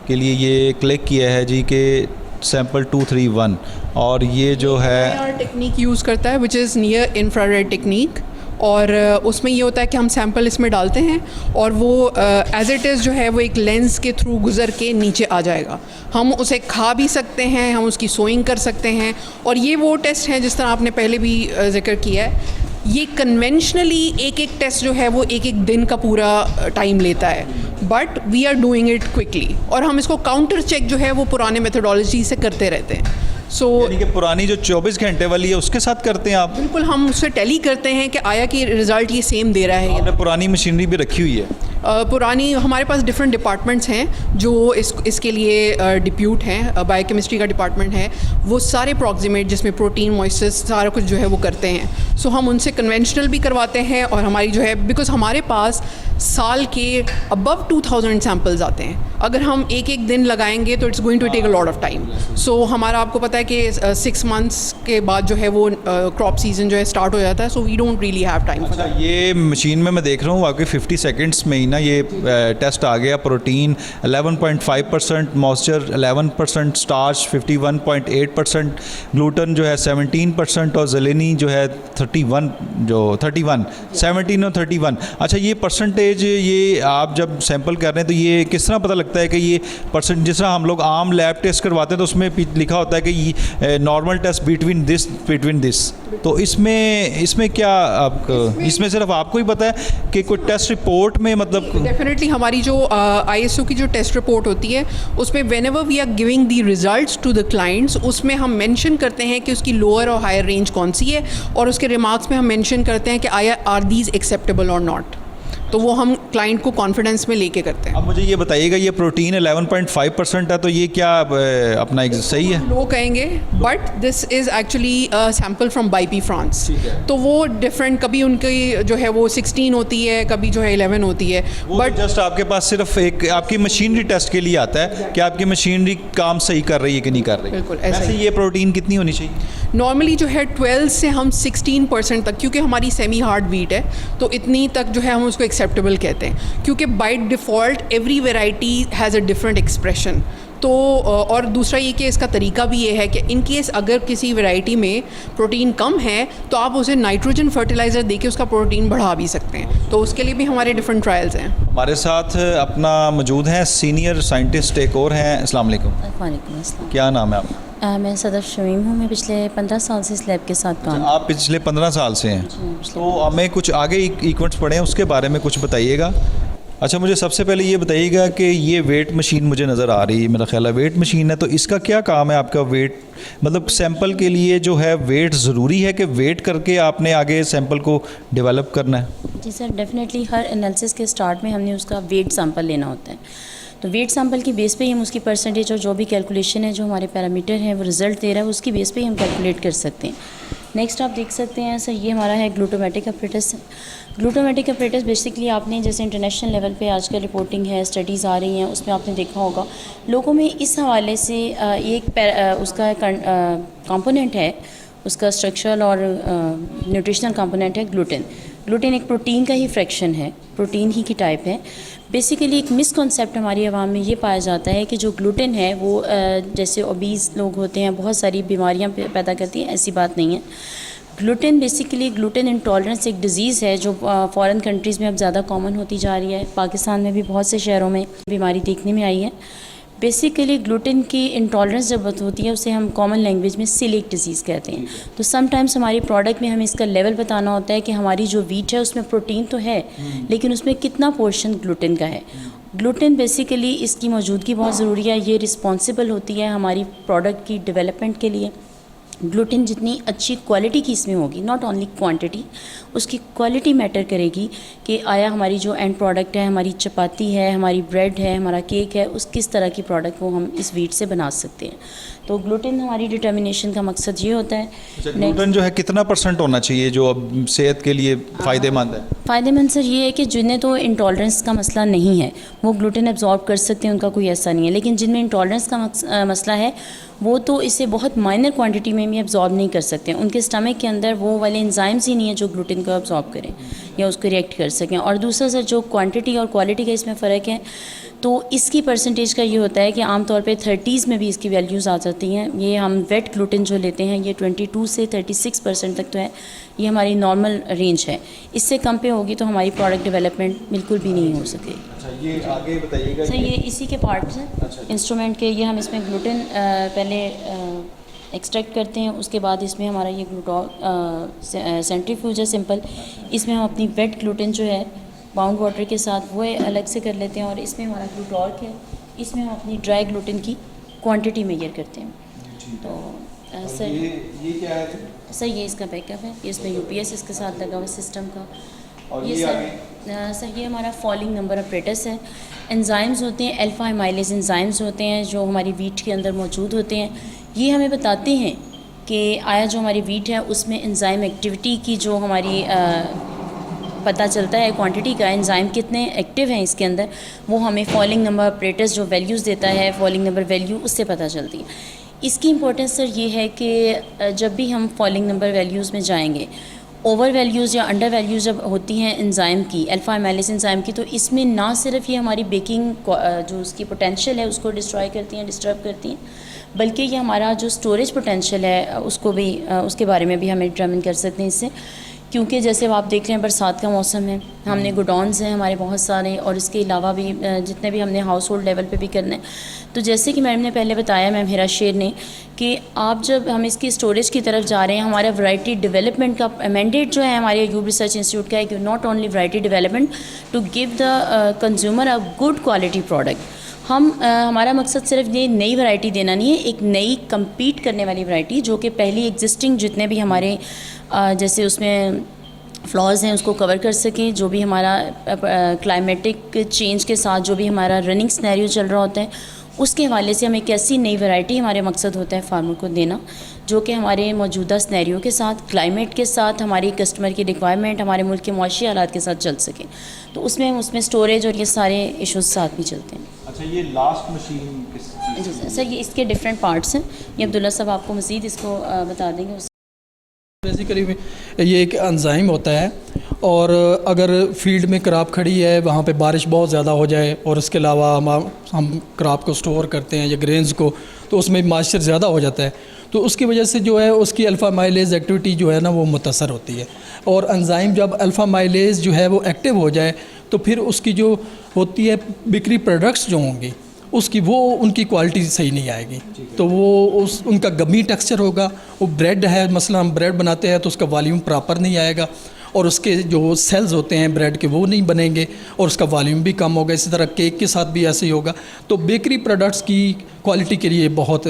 के लिए ये क्लिक किया है जी कि सैंपल 231 और ये जो है टेक्निक यूज़ करता है which is near infrared technique. और उसमें ये होता है कि हम सैंपल इसमें डालते हैं और वो एज इट इज़ जो है वो एक लेंस के थ्रू गुज़र के नीचे आ जाएगा। हम उसे खा भी सकते हैं, हम उसकी सोइंग कर सकते हैं। और ये वो टेस्ट हैं जिस तरह आपने पहले भी जिक्र किया है, ये कन्वेंशनली एक एक टेस्ट जो है वो एक एक दिन का पूरा टाइम लेता है, but we are doing it quickly. और हम इसको काउंटर चेक जो है वो पुराने मेथोडोलॉजी से करते रहते हैं। यानी कि पुरानी जो 24 घंटे वाली है उसके साथ करते हैं आप? बिल्कुल, हम उससे टैली करते हैं कि आया कि रिज़ल्ट ये सेम दे रहा है। आपने पुरानी मशीनरी भी रखी हुई है? पुरानी हमारे पास डिफरेंट डिपार्टमेंट्स हैं जो इसके लिए डिप्यूट हैं। बायोकेमिस्ट्री का डिपार्टमेंट है, वो सारे प्रॉक्सिमेट जिसमें प्रोटीन, मॉइस्चर, सारा कुछ जो है वो करते हैं। सो हम उनसे कन्वेंशनल भी करवाते हैं और हमारी जो है, बिकॉज हमारे पास साल के अबव 2000 सैम्पल्स आते हैं। अगर हम एक एक दिन लगाएंगे तो it's going to take a lot of time. So हमारा आपको पता है कि 6 मंथ्स के बाद जो है वो क्रॉप सीजन जो है स्टार्ट हो जाता है। So we don't really have time for that. ये मशीन में मैं देख रहा हूँ आपके 50 सेकंड्स में ही ना ये टेस्ट आ गया। प्रोटीन 11.5%, मॉइस्चर 11%, स्टार्च 51.8%, ग्लूटेन जो है 17% और ज़ेलेनी जो है 31, 17 और 31। अच्छा, ये परसेंटेज ये आप जब सैंपल कर रहे हैं तो ये किस तरह पता लगता है कि ये परसेंट, जिस तरह हम लोग आम लैब टेस्ट करवाते हैं तो उसमें लिखा होता है कि नॉर्मल टेस्ट बिटवीन दिस, तो इसमें क्या आप, इसमें सिर्फ आपको ही पता है कि कोई टेस्ट रिपोर्ट में, मतलब डेफिनेटली हमारी जो ISO की जो टेस्ट रिपोर्ट होती है उसमें whenever we are giving the results to the clients, उसमें हम मेंशन करते हैं कि उसकी लोअर और हायर रेंज कौन सी है, और उसके रिमार्क्स में हम मेंशन करते हैं कि आर दीज एक्सेप्टेबल और नॉट। तो वो हम क्लाइंट को कॉन्फिडेंस में लेके करते हैं। अब मुझे ये बताइएगा, ये प्रोटीन 11.5% है, तो ये क्या अपना सही है? लो कहेंगे, but this is actually sample from बाईपी फ्रांस। तो वो डिफरेंट, कभी उनकी जो है वो 16 होती है, कभी जो है 11 होती है। बट जस्ट आपके पास सिर्फ एक आपकी मशीनरी टेस्ट के लिए आता है कि आपकी मशीनरी काम सही कर रही है कि नहीं कर रही। बिल्कुल ऐसा वैसे ही। ये प्रोटीन कितनी होनी चाहिए? नॉर्मली जो है 12 से हम 16% तक, क्योंकि हमारी सेमी हार्ड बीट है तो इतनी तक जो है हम उसको एक्सेप्टेबल कहते हैं, क्योंकि by default every variety has a different expression. तो और दूसरा ये कि इसका तरीका भी ये है कि इन केस अगर किसी वैरायटी में प्रोटीन कम है तो आप उसे नाइट्रोजन फर्टिलाइज़र देके उसका प्रोटीन बढ़ा भी सकते हैं। तो उसके लिए भी हमारे डिफरेंट ट्रायल्स हैं। हमारे साथ अपना मौजूद हैं सीनियर साइंटिस्ट एक और हैं। अस्सलाम वालेकुम। वालेकुम अस्सलाम। क्या नाम है आपका? मैं सदफ शमीम हूँ। मैं पिछले 15 साल से इस लैब के साथ काम। आप पिछले 15 साल से हैं, तो हमें कुछ आगे इक्विपमेंट्स पढ़े हैं उसके बारे में कुछ बताइएगा। अच्छा, मुझे सबसे पहले ये बताइएगा कि ये वेट मशीन मुझे नज़र आ रही है, मेरा ख्याल है वेट मशीन है, तो इसका क्या काम है? आपका वेट, मतलब सैंपल के लिए जो है वेट ज़रूरी है कि वेट करके आपने आगे सैंपल को डेवलप करना है? जी सर, डेफिनेटली हर एनालिसिस के स्टार्ट में हमने उसका वेट सैंपल लेना होता है। तो वेट सैंपल की बेस पे ही हम उसकी परसेंटेज और जो भी कैलकुलेशन है, जो हमारे पैरामीटर हैं वो रिज़ल्ट दे रहा है, उसकी बेस पे ही हम कैलकुलेट कर सकते हैं। नेक्स्ट आप देख सकते हैं सर, ये हमारा है ग्लूटामेटिक अपरेटस। ग्लूटामेटिक अपरेटस बेसिकली आपने जैसे इंटरनेशनल लेवल पे आजकल रिपोर्टिंग है, स्टडीज़ आ रही हैं, उसमें आपने देखा होगा लोगों में इस हवाले से उसका कंपोनेंट है, उसका स्ट्रक्चरल और न्यूट्रिशनल कंपोनेंट है ग्लूटेन। ग्लूटेन एक प्रोटीन का ही फ्रैक्शन है, प्रोटीन ही की टाइप है। बेसिकली एक मिसकॉन्सेप्ट हमारी आवाम में ये पाया जाता है कि जो ग्लूटेन है वो जैसे ओबीज़ लोग होते हैं, बहुत सारी बीमारियां पैदा करती हैं। ऐसी बात नहीं है। ग्लूटेन बेसिकली, ग्लूटेन इंटॉलरेंस एक डिज़ीज़ है जो फॉरेन कंट्रीज़ में अब ज़्यादा कॉमन होती जा रही है। पाकिस्तान में भी बहुत से शहरों में बीमारी देखने में आई है। बेसिकली ग्लूटेन की इंटॉलरेंस जब होती है उसे हम कॉमन लैंग्वेज में सीलिएक डिजीज़ कहते हैं। तो समटाइम्स हमारी प्रोडक्ट में हमें इसका लेवल बताना होता है कि हमारी जो वीट है उसमें प्रोटीन तो है लेकिन उसमें कितना पोर्शन ग्लूटेन का है। ग्लूटेन बेसिकली इसकी मौजूदगी बहुत ज़रूरी है, ये रिस्पॉन्सिबल होती है हमारी प्रोडक्ट की डेवलपमेंट के लिए। ग्लूटेन जितनी अच्छी क्वालिटी की इसमें होगी, नॉट ओनली क्वांटिटी, उसकी क्वालिटी मैटर करेगी कि आया हमारी जो एंड प्रोडक्ट है, हमारी चपाती है, हमारी ब्रेड है, हमारा केक है, उस किस तरह की प्रोडक्ट वो हम इस वीट से बना सकते हैं। तो ग्लूटेन हमारी डिटर्मिनेशन का मकसद ये होता है। ग्लूटेन जो है कितना % होना चाहिए जो अब सेहत के लिए फ़ायदेमंद है? फ़ायदेमंद सर ये है कि जिन्हें तो इंटॉलरेंस का मसला नहीं है वो ग्लूटेन एब्जॉर्ब कर सकते हैं, उनका कोई ऐसा नहीं है। लेकिन जिनमें इंटॉलरेंस का मसला है वो तो इसे बहुत माइनर क्वांटिटी में भी एब्जॉर्ब नहीं कर सकते। उनके स्टमक के अंदर वो वाले एंजाइम्स ही नहीं है जो ग्लूटेन को एब्जॉर्ब करें या उसको रिएक्ट कर सकें। और दूसरा सर जो क्वांटिटी और क्वालिटी का इसमें फ़र्क है, तो इसकी परसेंटेज का ये होता है कि आमतौर पे 30s में भी इसकी वैल्यूज़ आ जाती हैं। ये हम वेट ग्लूटेन जो लेते हैं ये 22 से 36% तक तो है, ये हमारी नॉर्मल रेंज है। इससे कम पे होगी तो हमारी प्रोडक्ट डेवलपमेंट बिल्कुल भी नहीं हो सके। अच्छा, ये आगे बताइएगा। सर ये इसी के पार्ट्स हैं। अच्छा। इंस्ट्रूमेंट के ये हम इसमें ग्लूटेन पहले एक्सट्रैक्ट करते हैं, उसके बाद इसमें हमारा ये सेंट्रीफ्यूज है सिंपल। इसमें हम अपनी वेट ग्लूटेन जो है बाउंड वाटर के साथ वो अलग से कर लेते हैं, और इसमें हमारा ग्लूटॉर्क है, इसमें हम अपनी ड्राई ग्लूटेन की क्वांटिटी मेजर करते हैं। तो सर ये क्या है? सर ये इसका बैकअप है, ये इसमें यूपीएस इसके साथ लगा हुआ सिस्टम का। और ये सर ये हमारा फॉलिंग नंबर अपरेटस है। एंजाइम्स होते हैं, अल्फा एमाइलेज एंजाइम्स होते हैं जो हमारी वीट के अंदर मौजूद होते हैं। ये हमें बताते हैं कि आया जो हमारी वीट है उसमें एंजाइम एक्टिविटी की जो हमारी पता चलता है क्वांटिटी का, एंजाइम कितने एक्टिव हैं इसके अंदर, वो हमें फॉलिंग नंबर अपरेटस जो वैल्यूज़ देता है, फॉलिंग नंबर वैल्यू, उससे पता चलती है। इसकी इंपॉर्टेंस सर ये है कि जब भी हम फॉलिंग नंबर वैल्यूज़ में जाएंगे, ओवर वैल्यूज़ या अंडर वैल्यूज़ जब होती हैं एंजाइम की, अल्फा एमाइलेज एंजाइम की, तो इसमें ना सिर्फ ये हमारी बेकिंग जो उसकी पोटेंशियल है उसको डिस्ट्रॉय करती हैं, डिस्टर्ब करती हैं, बल्कि ये हमारा जो स्टोरेज पोटेंशियल है उसको भी उसके बारे में भी हमें डिटरमिन कर सकते हैं इससे। क्योंकि जैसे आप देख रहे हैं बरसात का मौसम है, हमने गोडाउन्स हैं हमारे बहुत सारे, और इसके अलावा भी जितने भी हमने हाउस होल्ड लेवल पे भी करने हैं। तो जैसे कि मैम ने पहले बताया, मैम हिरा शेर ने, कि आप जब हम इसकी स्टोरेज की तरफ जा रहे हैं, हमारा वैरायटी डेवलपमेंट का मैंडेट जो है हमारे अयूब रिसर्च इंस्टीट्यूट का है कि not only variety development to give the consumer a good quality product. हमारा मकसद सिर्फ ये नई वैरायटी देना नहीं है, एक नई compete करने वाली वैरायटी जो कि पहली एग्जिस्टिंग जितने भी हमारे जैसे उसमें फ्लॉज हैं उसको कवर कर सकें, जो भी हमारा क्लाइमेटिक चेंज के साथ जो भी हमारा रनिंग सिनेरियो चल रहा होता है उसके हवाले से हमें एक ऐसी नई वैरायटी हमारे मकसद होता है फार्मर को देना जो कि हमारे मौजूदा सिनेरियो के साथ, क्लाइमेट के साथ, हमारी कस्टमर की रिक्वायरमेंट, हमारे मुल्क के मुआशी हालात के साथ चल सके। तो उसमें स्टोरेज और ये सारे इश्यूज साथ भी चलते हैं। अच्छा, ये लास्ट मशीन किस जी सर, ये इसके डिफरेंट पार्ट्स हैं, ये अब्दुल्ला साहब आपको मज़ीद इसको बता देंगे। बेसिकली ये एक एंजाइम होता है, और अगर फील्ड में क्रॉप खड़ी है, वहाँ पे बारिश बहुत ज़्यादा हो जाए और इसके अलावा हम क्रॉप को स्टोर करते हैं या ग्रेन्स को, तो उसमें मॉइस्चर ज़्यादा हो जाता है, तो उसकी वजह से जो है उसकी अल्फ़ा माइलेज एक्टिविटी जो है ना वो मुतासर होती है। और एंजाइम जब अल्फ़ा माइलेज जो है वो एक्टिव हो जाए तो फिर उसकी जो होती है बिक्री प्रोडक्ट्स जो होंगी उसकी वो उनकी क्वालिटी सही नहीं आएगी, तो वो उनका गमी टेक्सचर होगा। वो ब्रेड है, मसला हम ब्रेड बनाते हैं तो उसका वॉल्यूम प्रॉपर नहीं आएगा, और उसके जो सेल्स होते हैं ब्रेड के वो नहीं बनेंगे और उसका वॉल्यूम भी कम होगा। इसी तरह केक के साथ भी ऐसे ही होगा। तो बेकरी प्रोडक्ट्स की क्वालिटी के लिए बहुत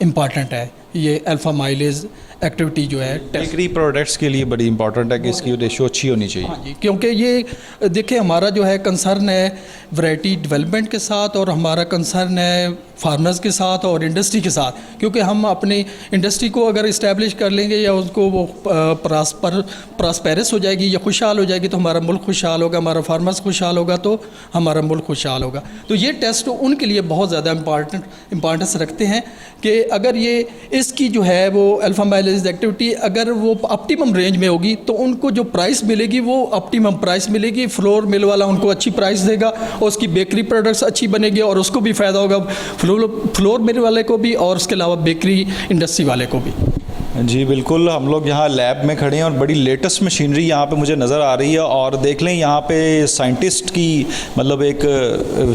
इम्पॉर्टेंट है ये अल्फ़ा माइलेज एक्टिविटी जो है। बेकरी प्रोडक्ट्स के लिए बड़ी इंपॉर्टेंट है कि इसकी रेशो अच्छी होनी चाहिए। हाँ जी, क्योंकि ये देखिए हमारा जो है कंसर्न है वैरायटी डेवलपमेंट के साथ, और हमारा कंसर्न है फार्मर्स के साथ और इंडस्ट्री के साथ, क्योंकि हम अपनी इंडस्ट्री को अगर इस्टेब्लिश कर लेंगे या उसको वो प्रॉस्पेरस हो जाएगी या खुशहाल हो जाएगी तो हमारा मुल्क खुशहाल होगा, हमारा फार्मर्स खुशहाल होगा तो हमारा मुल्क खुशहाल होगा। तो ये टेस्ट उनके लिए बहुत ज़्यादा इम्पॉर्टेंस रखते हैं कि अगर ये इसकी जो है वो अल्फ़ा माइलेज एक्टिविटी अगर वो ऑप्टिमम रेंज में होगी तो उनको जो प्राइस मिलेगी वो ऑप्टिमम प्राइस मिलेगी, फ्लोर मिल वाला उनको अच्छी प्राइस देगा और उसकी बेकरी प्रोडक्ट्स अच्छी बनेगी और उसको भी फ़ायदा होगा, फ्लोर मिल वाले को भी और उसके अलावा बेकरी इंडस्ट्री वाले को भी। जी बिल्कुल, हम लोग यहाँ लैब में खड़े हैं और बड़ी लेटेस्ट मशीनरी यहाँ पे मुझे नज़र आ रही है, और देख लें यहाँ पे साइंटिस्ट की मतलब एक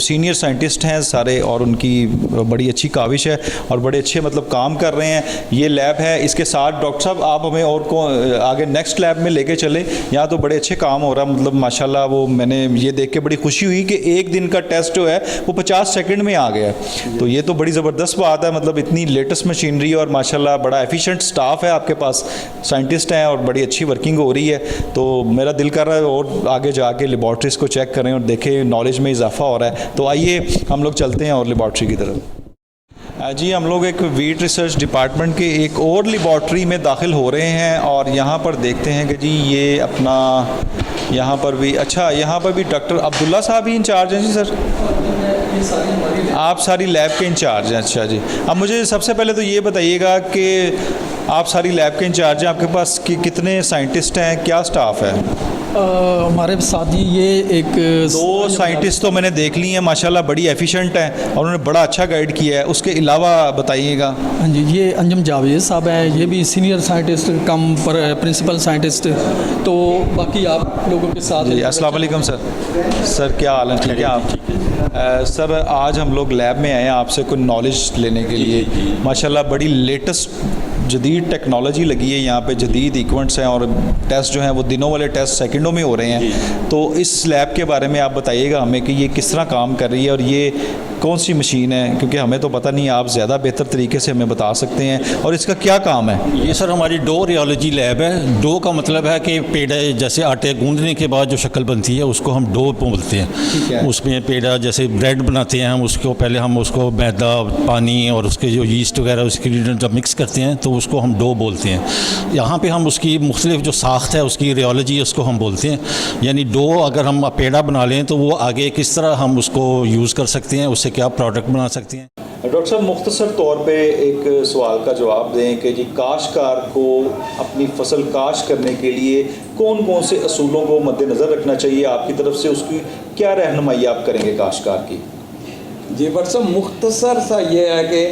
सीनियर साइंटिस्ट हैं सारे, और उनकी बड़ी अच्छी काविश है और बड़े अच्छे मतलब काम कर रहे हैं। ये लैब है, इसके साथ डॉक्टर साहब आप हमें और को आगे नेक्स्ट लैब में लेके चले। यहाँ तो बड़े अच्छे काम हो रहा है, मतलब माशाल्लाह वो मैंने ये देख के बड़ी खुशी हुई कि एक दिन का टेस्ट जो है वो 50 सेकेंड में आ गया, तो ये तो बड़ी ज़बरदस्त बात है। मतलब इतनी लेटेस्ट मशीनरी और माशाल्लाह बड़ा एफिशिएंट स्टाफ है आपके पास, साइंटिस्ट हैं और बड़ी अच्छी वर्किंग हो रही है। तो मेरा दिल कर रहा है और आगे जाके लेबॉर्ट्रीज़ को चेक करें और देखें नॉलेज में इजाफा हो रहा है। तो आइए हम लोग चलते हैं और लेबॉर्ट्री की तरफ। जी हम लोग एक वीट रिसर्च डिपार्टमेंट के एक और लेबॉर्ट्री में दाखिल हो रहे हैं और यहाँ पर देखते हैं कि जी ये अपना यहाँ पर भी यहाँ पर भी डॉक्टर अब्दुल्ला साहब ही इंचार्ज हैं जी सर। आप सारी लैब के इंचार्ज हैं, अच्छा जी। अब मुझे सबसे पहले तो ये बताइएगा कि आप सारी लैब के इंचार्ज हैं, आपके पास कितने साइंटिस्ट हैं, क्या स्टाफ है? हमारे साथ ही ये एक 2 साइंटिस्ट तो मैंने देख ली हैं माशाल्लाह, बड़ी एफिशिएंट हैं और उन्होंने बड़ा अच्छा गाइड किया है। उसके अलावा बताइएगा। हाँ जी, ये अंजुम जावेद साहब हैं, ये भी सीनियर साइंटिस्ट कम प्रिंसिपल साइंटिस्ट। तो बाकी आप लोगों के साथ जी अस्सलाम वालेकुम सर। सर क्या हाल है, ठीक है आप? सर आज हम लोग लैब में आए हैं आपसे कोई नॉलेज लेने के लिए। माशाल्लाह बड़ी लेटेस्ट जदीद टेक्नोलॉजी लगी है यहाँ पे, जदीद इक्विपमेंट्स हैं और टेस्ट जो हैं वो दिनों वाले टेस्ट सेकंडों में हो रहे हैं। तो इस लैब के बारे में आप बताइएगा हमें कि ये किस तरह काम कर रही है और ये कौन सी मशीन है, क्योंकि हमें तो पता नहीं, आप ज़्यादा बेहतर तरीके से हमें बता सकते हैं, और इसका क्या काम है? ये सर हमारी डो रियोलॉजी लैब है। डो का मतलब है कि पेड़ा, जैसे आटे गूंदने के बाद जो शक्ल बनती है उसको हम डो बोलते हैं। उसमें पेड़ा जैसे ब्रेड बनाते हैं हम, उसको पहले हम उसको मैदा, पानी और उसके जो यीस्ट वगैरह उसके इंग्रीडिएंट जब मिक्स करते हैं तो उसको हम डो बोलते हैं। यहाँ पे हम उसकी मुख्तलिफ जो साख्त है उसकी रियोलॉजी उसको हम बोलते हैं। यानी डो अगर हम पेड़ा बना लें तो वो आगे किस तरह हम उसको यूज़ कर सकते हैं, उससे क्या प्रोडक्ट बना सकते हैं। डॉक्टर साहब मुख्तसर तौर पे एक सवाल का जवाब दें कि जी काश्तकार को अपनी फसल काश्त करने के लिए कौन कौन से असूलों को मद्देनज़र रखना चाहिए, आपकी तरफ से उसकी क्या रहनुमाई आप करेंगे काश्तकार की? जी डॉक्टर साहब मुख्तसर सा ये है कि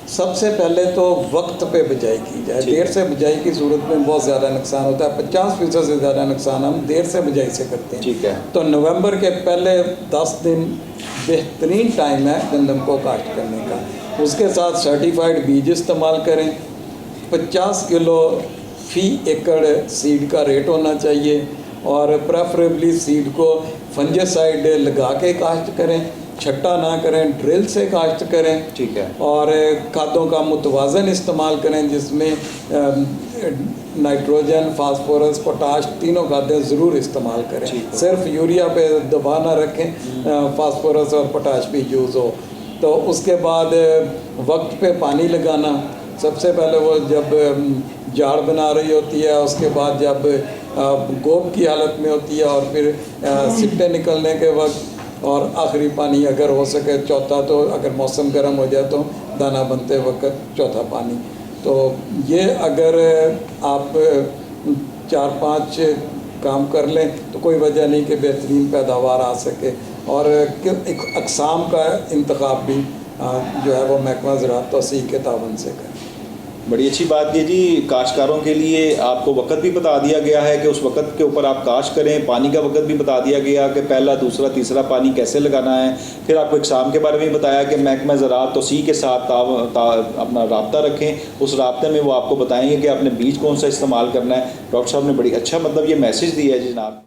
सबसे पहले तो वक्त पे बिजाई की जाए। देर से बिजाई की सूरत में बहुत ज़्यादा नुकसान होता है, 50% से ज़्यादा नुकसान हम देर से बिजाई से करते हैं। ठीक है। तो नवंबर के पहले 10 दिन बेहतरीन टाइम है गंदम को काश्त करने का। उसके साथ सर्टिफाइड बीज इस्तेमाल करें। 50 किलो फ़ी एकड़ सीड का रेट होना चाहिए और प्रेफरेबली सीड को फंजीसाइड लगा के काश्त करें, छट्टा ना करें, ड्रिल से काश्त करें। ठीक है। और खादों का मुतवाज़न इस्तेमाल करें जिसमें नाइट्रोजन, फास्फोरस, पोटाश तीनों खादें ज़रूर इस्तेमाल करें। सिर्फ यूरिया पे दबा ना रखें, फास्फोरस और पोटाश भी यूज़ हो। तो उसके बाद वक्त पे पानी लगाना, सबसे पहले वो जब जाड़ बना रही होती है, उसके बाद जब गोब की हालत में होती है और फिर सिट्टे निकलने के वक्त, और आखिरी पानी अगर हो सके चौथा, तो अगर मौसम गर्म हो जाए तो दाना बनते वक्त चौथा पानी। तो ये अगर आप 4-5 काम कर लें तो कोई वजह नहीं कि बेहतरीन पैदावार आ सके। और एक अक़साम का इंतखाब भी जो है वो महकमा ज़राअत तौसीक़ के तावन से करें। बड़ी अच्छी बात की जी। काश्तकारों के लिए आपको वक्त भी बता दिया गया है कि उस वक्त के ऊपर आप काश्त करें, पानी का वक्त भी बता दिया गया कि पहला, दूसरा, तीसरा पानी कैसे लगाना है। फिर आपको इक़साम के बारे में बताया कि महकमा ज़राअत तौसीक़ के साथ अपना राब्ता रखें। उस राब्ते में वो आपको बताएंगे कि आपने बीज कौन सा इस्तेमाल करना है। डॉक्टर साहब ने बड़ी अच्छा मतलब ये मैसेज दिया है जी जनाब।